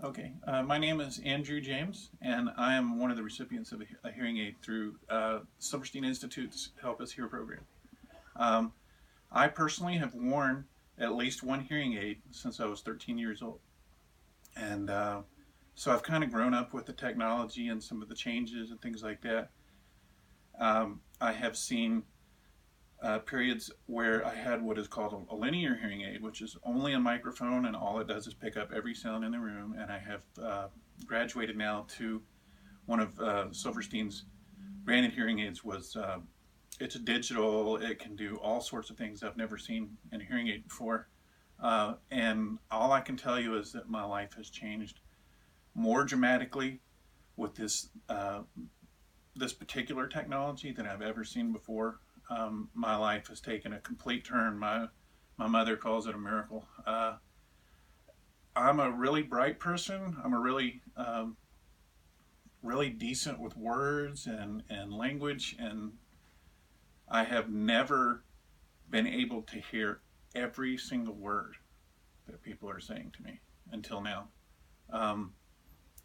Okay, my name is Andrew James, and I am one of the recipients of a hearing aid through Silverstein Institute's Help Us Hear program. Um, I personally have worn at least one hearing aid since I was 13 years old. And so I've kind of grown up with the technology and some of the changes and things like that. I have seen periods where I had what is called a linear hearing aid, which is only a microphone and all it does is pick up every sound in the room. And I have graduated now to one of Silverstein's branded hearing aids. It's digital. It can do all sorts of things I've never seen in a hearing aid before. And all I can tell you is that my life has changed more dramatically with this particular technology than I've ever seen before. My life has taken a complete turn. My mother calls it a miracle. I'm a really bright person. I'm a really decent with words and language, and I have never been able to hear every single word that people are saying to me until now. Um,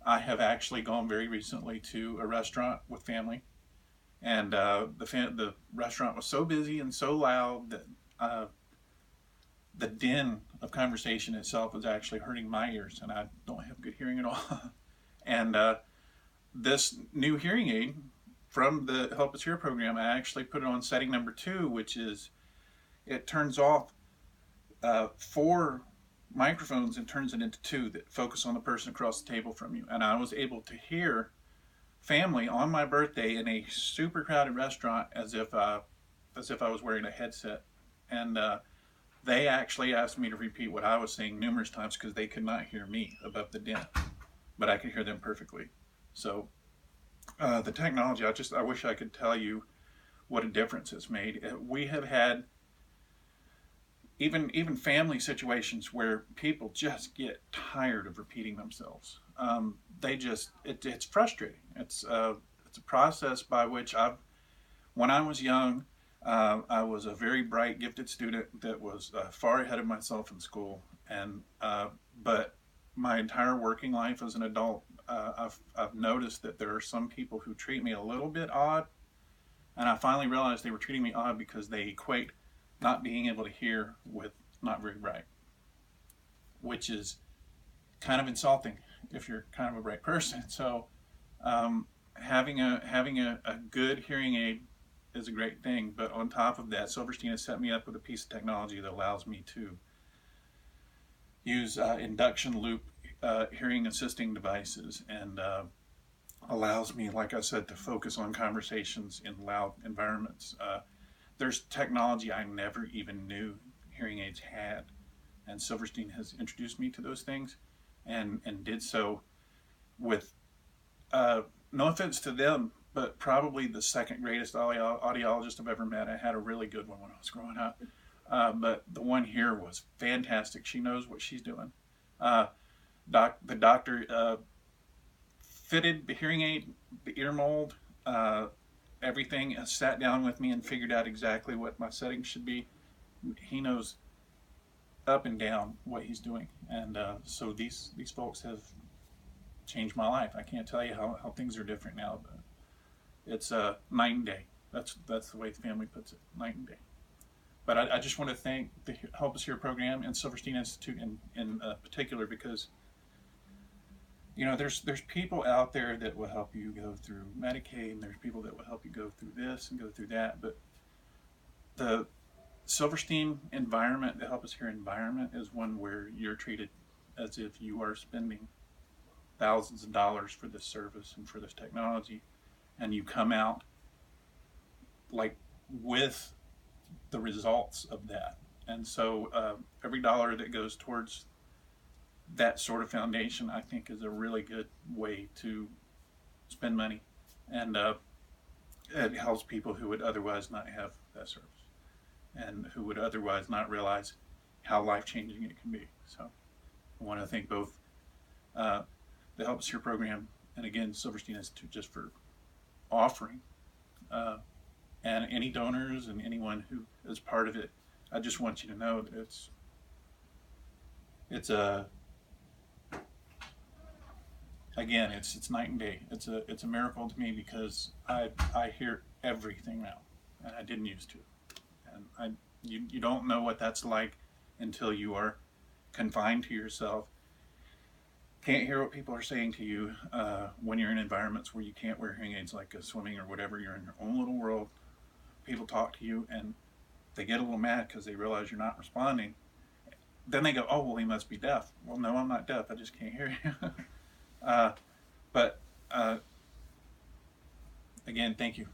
I have actually gone very recently to a restaurant with family, and the restaurant was so busy and so loud that uh, the din of conversation itself was actually hurting my ears, and I don't have good hearing at all. and this new hearing aid from the Help Us Hear program, I actually put it on setting number 2, which is it turns off 4 microphones and turns it into 2 that focus on the person across the table from you. And I was able to hear family on my birthday in a super crowded restaurant as if I was wearing a headset. And they actually asked me to repeat what I was saying numerous times because they could not hear me above the din, but I could hear them perfectly. So the technology, I wish I could tell you what a difference it's made. We have had even family situations where people just get tired of repeating themselves. It's frustrating. It's a process by which when I was young, I was a very bright, gifted student that was far ahead of myself in school, and but my entire working life as an adult, I've noticed that there are some people who treat me a little bit odd, and I finally realized they were treating me odd because they equate not being able to hear with not very bright, which is kind of insulting if you're kind of a bright person. So having a good hearing aid is a great thing. But on top of that, Silverstein has set me up with a piece of technology that allows me to use induction loop hearing assisting devices and allows me, like I said, to focus on conversations in loud environments. There's technology I never even knew hearing aids had, and Silverstein has introduced me to those things, and did so with no offense to them, but probably the second greatest audiologist I've ever met. I had a really good one when I was growing up, but the one here was fantastic. She knows what she's doing. Uh, the doctor fitted the hearing aid, the ear mold, everything, sat down with me and figured out exactly what my settings should be. He knows up and down what he's doing, and so these folks have changed my life. I can't tell you how things are different now, but it's night and day. That's the way the family puts it, night and day. But I just want to thank the Help Us Here program and Silverstein Institute in particular, because there's people out there that will help you go through Medicaid, and there's people that will help you go through this and go through that. But the Silverstein environment, the Help Us Here environment, is one where you're treated as if you are spending thousands of dollars for this service and for this technology, and you come out like with the results of that. And so every dollar that goes towards that sort of foundation, I think, is a really good way to spend money, and it helps people who would otherwise not have that service and who would otherwise not realize how life-changing it can be. So I want to thank both uh, the Help Us Here program and, again, Silverstein Institute, just for offering, and any donors and anyone who is part of it. I just want you to know that it's a again, it's night and day. It's a miracle to me because I hear everything now, and I didn't used to. And you don't know what that's like until you are confined to yourself. Can't hear what people are saying to you when you're in environments where you can't wear hearing aids, like swimming or whatever. You're in your own little world. People talk to you, and they get a little mad because they realize you're not responding. Then they go, "Oh, well, he must be deaf." Well, no, I'm not deaf. I just can't hear you. uh, but again, thank you.